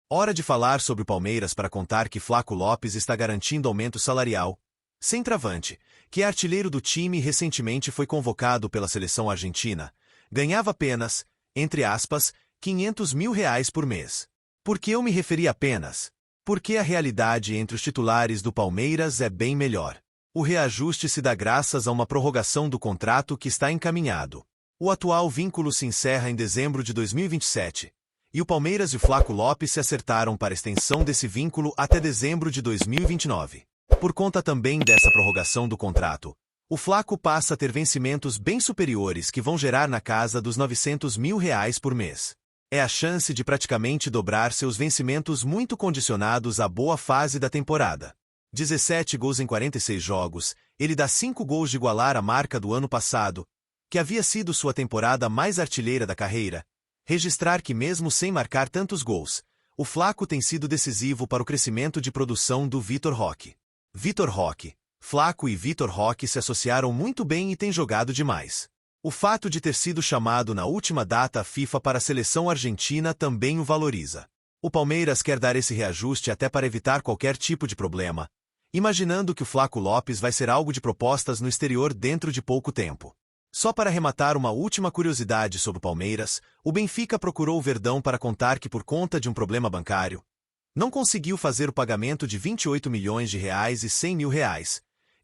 Hora de falar sobre o Palmeiras para contar que Flaco Lopes está garantindo aumento salarial. Centroavante, que é artilheiro do time e recentemente foi convocado pela seleção argentina, ganhava apenas, entre aspas, R$500 mil por mês. Por que eu me referi apenas? Porque a realidade entre os titulares do Palmeiras é bem melhor. O reajuste se dá graças a uma prorrogação do contrato que está encaminhado. O atual vínculo se encerra em dezembro de 2027. E o Palmeiras e o Flaco Lopes se acertaram para a extensão desse vínculo até dezembro de 2029. Por conta também dessa prorrogação do contrato, o Flaco passa a ter vencimentos bem superiores que vão gerar na casa dos R$900 mil por mês. É a chance de praticamente dobrar seus vencimentos muito condicionados à boa fase da temporada. 17 gols em 46 jogos, ele dá 5 gols de igualar a marca do ano passado, que havia sido sua temporada mais artilheira da carreira. Registrar que mesmo sem marcar tantos gols, o Flaco tem sido decisivo para o crescimento de produção do Vitor Roque. Vitor Roque, Flaco e Vitor Roque se associaram muito bem e têm jogado demais. O fato de ter sido chamado na última data FIFA para a seleção argentina também o valoriza. O Palmeiras quer dar esse reajuste até para evitar qualquer tipo de problema, imaginando que o Flaco Lopes vai ser algo de propostas no exterior dentro de pouco tempo. Só para arrematar uma última curiosidade sobre o Palmeiras, o Benfica procurou o Verdão para contar que por conta de um problema bancário, não conseguiu fazer o pagamento de R$28 milhões e R$100 mil,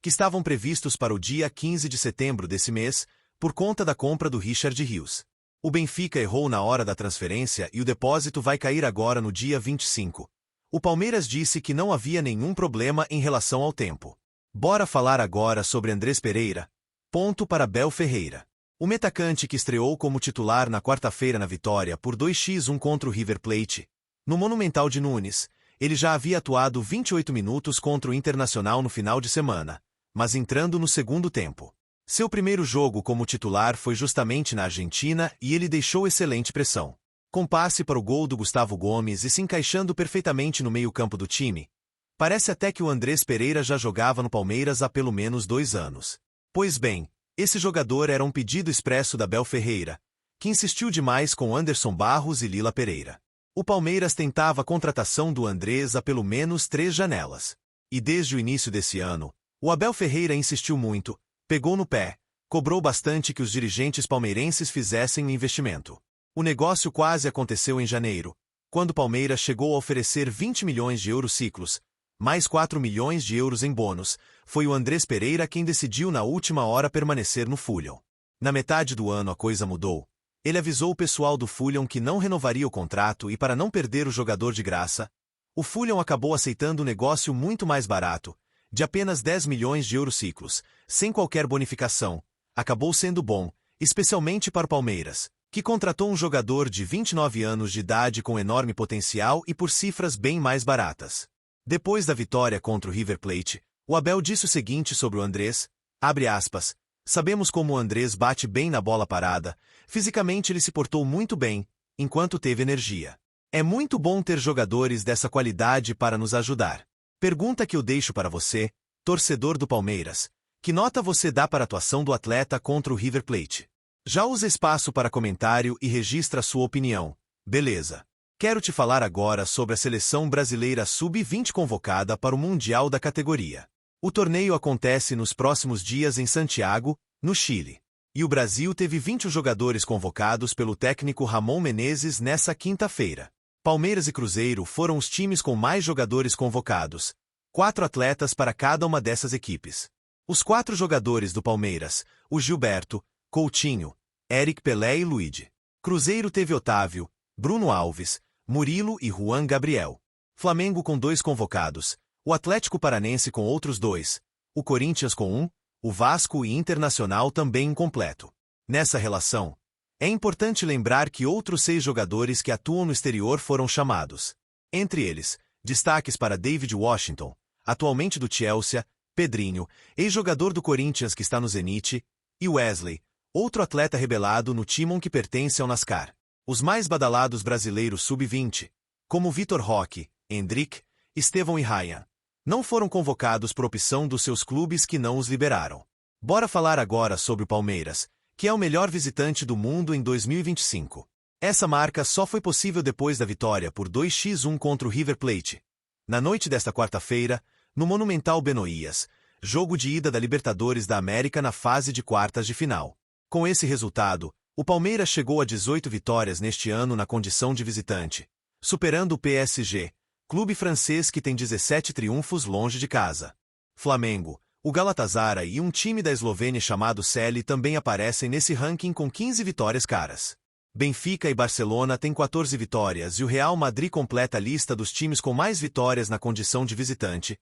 que estavam previstos para o dia 15 de setembro desse mês, por conta da compra do Richard Rios. O Benfica errou na hora da transferência e o depósito vai cair agora no dia 25. O Palmeiras disse que não havia nenhum problema em relação ao tempo. Bora falar agora sobre Andrés Pereira. Ponto para Abel Ferreira. O metacante que estreou como titular na quarta-feira na vitória por 2-1 contra o River Plate, no Monumental de Nunes, ele já havia atuado 28 minutos contra o Internacional no final de semana, mas entrando no segundo tempo. Seu primeiro jogo como titular foi justamente na Argentina e ele deixou excelente pressão. Com passe para o gol do Gustavo Gomes e se encaixando perfeitamente no meio-campo do time, parece até que o Andrés Pereira já jogava no Palmeiras há pelo menos 2 anos. Pois bem, esse jogador era um pedido expresso da Abel Ferreira, que insistiu demais com Anderson Barros e Lila Pereira. O Palmeiras tentava a contratação do Andrés há pelo menos 3 janelas. E desde o início desse ano, o Abel Ferreira insistiu muito, pegou no pé, cobrou bastante que os dirigentes palmeirenses fizessem o investimento. O negócio quase aconteceu em janeiro, quando o Palmeiras chegou a oferecer 20 milhões de euros ciclos, mais 4 milhões de euros em bônus. Foi o Andrés Pereira quem decidiu na última hora permanecer no Fulham. Na metade do ano a coisa mudou. Ele avisou o pessoal do Fulham que não renovaria o contrato e para não perder o jogador de graça, o Fulham acabou aceitando um negócio muito mais barato, de apenas 10 milhões de euros ciclos, sem qualquer bonificação. Acabou sendo bom, especialmente para o Palmeiras, que contratou um jogador de 29 anos de idade com enorme potencial e por cifras bem mais baratas. Depois da vitória contra o River Plate, o Abel disse o seguinte sobre o Andrés, abre aspas, sabemos como o Andrés bate bem na bola parada, fisicamente ele se portou muito bem, enquanto teve energia. É muito bom ter jogadores dessa qualidade para nos ajudar. Pergunta que eu deixo para você, torcedor do Palmeiras, que nota você dá para a atuação do atleta contra o River Plate? Já usa espaço para comentário e registra a sua opinião, beleza? Quero te falar agora sobre a seleção brasileira sub-20 convocada para o Mundial da categoria. O torneio acontece nos próximos dias em Santiago, no Chile. E o Brasil teve 20 jogadores convocados pelo técnico Ramon Menezes nessa quinta-feira. Palmeiras e Cruzeiro foram os times com mais jogadores convocados, 4 atletas para cada uma dessas equipes. Os 4 jogadores do Palmeiras, o Gilberto, Coutinho, Eric Pelé e Luide. Cruzeiro teve Otávio, Bruno Alves, Murilo e Juan Gabriel. Flamengo com 2 convocados, o Atlético Paranense com outros 2, o Corinthians com 1, o Vasco e Internacional também incompleto. Nessa relação, é importante lembrar que outros 6 jogadores que atuam no exterior foram chamados. Entre eles, destaques para David Washington, atualmente do Chelsea, Pedrinho, ex-jogador do Corinthians que está no Zenit, e Wesley, outro atleta rebelado no Timon que pertence ao NASCAR. Os mais badalados brasileiros sub-20, como Vitor Roque, Endrick, Estevão e Ryan, não foram convocados por opção dos seus clubes que não os liberaram. Bora falar agora sobre o Palmeiras, que é o melhor visitante do mundo em 2025. Essa marca só foi possível depois da vitória por 2-1 contra o River Plate. Na noite desta quarta-feira, no Monumental Benoías, jogo de ida da Libertadores da América na fase de quartas de final. Com esse resultado, o Palmeiras chegou a 18 vitórias neste ano na condição de visitante, superando o PSG, clube francês que tem 17 triunfos longe de casa. Flamengo, o Galatasaray e um time da Eslovênia chamado Celje também aparecem nesse ranking com 15 vitórias caras. Benfica e Barcelona têm 14 vitórias e o Real Madrid completa a lista dos times com mais vitórias na condição de visitante.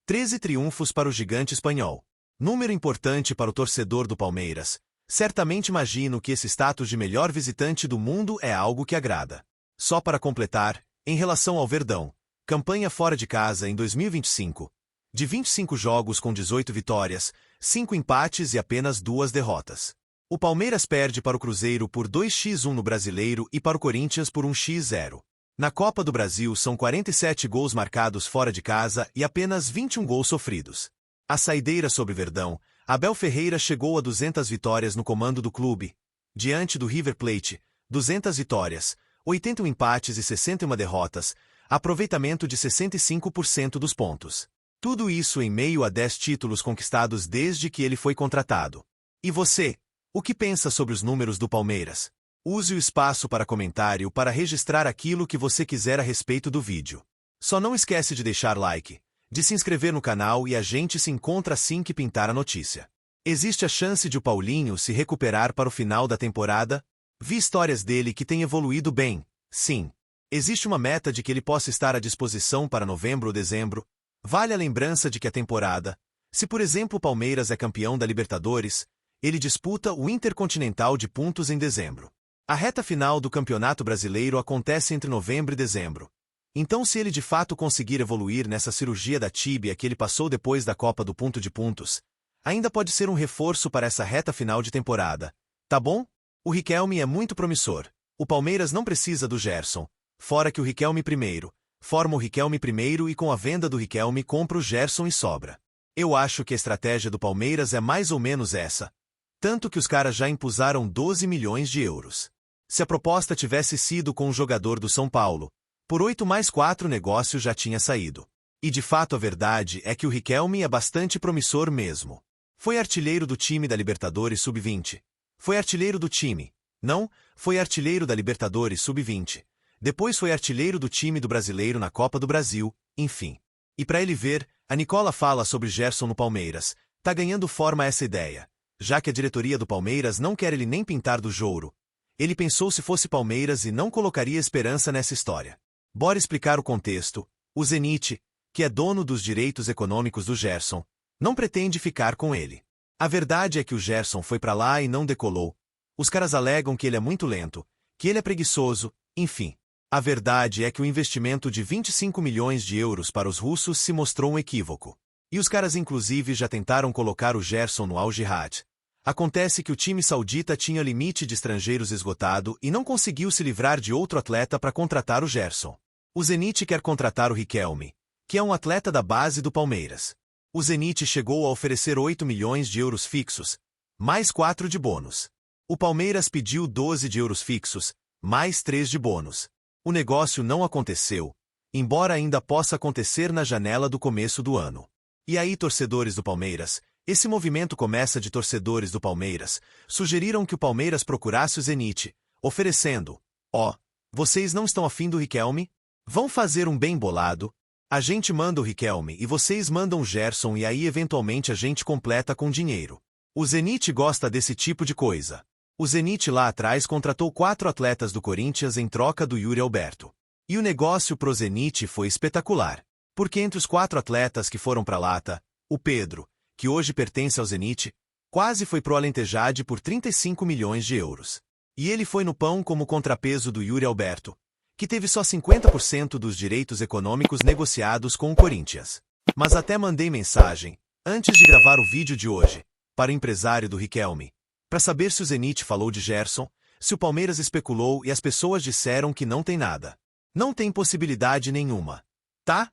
13 triunfos para o gigante espanhol. Número importante para o torcedor do Palmeiras. Certamente imagino que esse status de melhor visitante do mundo é algo que agrada. Só para completar, em relação ao Verdão, campanha fora de casa em 2025. De 25 jogos com 18 vitórias, 5 empates e apenas 2 derrotas. O Palmeiras perde para o Cruzeiro por 2-1 no Brasileiro e para o Corinthians por 1-0. Na Copa do Brasil são 47 gols marcados fora de casa e apenas 21 gols sofridos. A saideira sobre Verdão, Abel Ferreira chegou a 200 vitórias no comando do clube. Diante do River Plate, 200 vitórias, 81 empates e 61 derrotas, aproveitamento de 65% dos pontos. Tudo isso em meio a 10 títulos conquistados desde que ele foi contratado. E você, o que pensa sobre os números do Palmeiras? Use o espaço para comentário para registrar aquilo que você quiser a respeito do vídeo. Só não esquece de deixar like, de se inscrever no canal e a gente se encontra assim que pintar a notícia. Existe a chance de o Paulinho se recuperar para o final da temporada? Vi histórias dele que tem evoluído bem, sim. Existe uma meta de que ele possa estar à disposição para novembro ou dezembro? Vale a lembrança de que a temporada, se por exemplo o Palmeiras é campeão da Libertadores, ele disputa o Intercontinental de pontos em dezembro. A reta final do Campeonato Brasileiro acontece entre novembro e dezembro. Então se ele de fato conseguir evoluir nessa cirurgia da tíbia que ele passou depois da Copa do Ponto de Pontos, ainda pode ser um reforço para essa reta final de temporada. Tá bom? O Riquelme é muito promissor. O Palmeiras não precisa do Gerson. Fora que o Riquelme primeiro. Forma o Riquelme primeiro e com a venda do Riquelme compra o Gerson e sobra. Eu acho que a estratégia do Palmeiras é mais ou menos essa. Tanto que os caras já impuseram 12 milhões de euros. Se a proposta tivesse sido com um jogador do São Paulo, por 8 mais 4 o negócio já tinha saído. E de fato a verdade é que o Riquelme é bastante promissor mesmo. Foi artilheiro do time da Libertadores Sub-20. Foi artilheiro do time. Não, foi artilheiro da Libertadores Sub-20. Depois foi artilheiro do time do Brasileiro na Copa do Brasil, enfim. E para ele ver, a Nicola fala sobre Gerson no Palmeiras. Tá ganhando forma essa ideia. Já que a diretoria do Palmeiras não quer ele nem pintar do jouro. Ele pensou se fosse Palmeiras e não colocaria esperança nessa história. Bora explicar o contexto. O Zenit, que é dono dos direitos econômicos do Gerson, não pretende ficar com ele. A verdade é que o Gerson foi pra lá e não decolou. Os caras alegam que ele é muito lento, que ele é preguiçoso, enfim. A verdade é que o investimento de 25 milhões de euros para os russos se mostrou um equívoco. E os caras inclusive já tentaram colocar o Gerson no Al Jihad. Acontece que o time saudita tinha limite de estrangeiros esgotado e não conseguiu se livrar de outro atleta para contratar o Gerson. O Zenit quer contratar o Riquelme, que é um atleta da base do Palmeiras. O Zenit chegou a oferecer 8 milhões de euros fixos, mais 4 de bônus. O Palmeiras pediu 12 de euros fixos, mais 3 de bônus. O negócio não aconteceu, embora ainda possa acontecer na janela do começo do ano. E aí, torcedores do Palmeiras, esse movimento começa de torcedores do Palmeiras, sugeriram que o Palmeiras procurasse o Zenit, oferecendo, vocês não estão afim do Riquelme? Vão fazer um bem bolado? A gente manda o Riquelme e vocês mandam o Gerson e aí eventualmente a gente completa com dinheiro. O Zenit gosta desse tipo de coisa. O Zenit lá atrás contratou 4 atletas do Corinthians em troca do Yuri Alberto. E o negócio pro Zenit foi espetacular. Porque entre os 4 atletas que foram pra lata, o Pedro, que hoje pertence ao Zenit, quase foi pro Alentejade por 35 milhões de euros. E ele foi no pão como contrapeso do Yuri Alberto, que teve só 50% dos direitos econômicos negociados com o Corinthians. Mas até mandei mensagem, antes de gravar o vídeo de hoje, para o empresário do Riquelme, para saber se o Zenit falou de Gerson, se o Palmeiras especulou e as pessoas disseram que não tem nada. Não tem possibilidade nenhuma. Tá?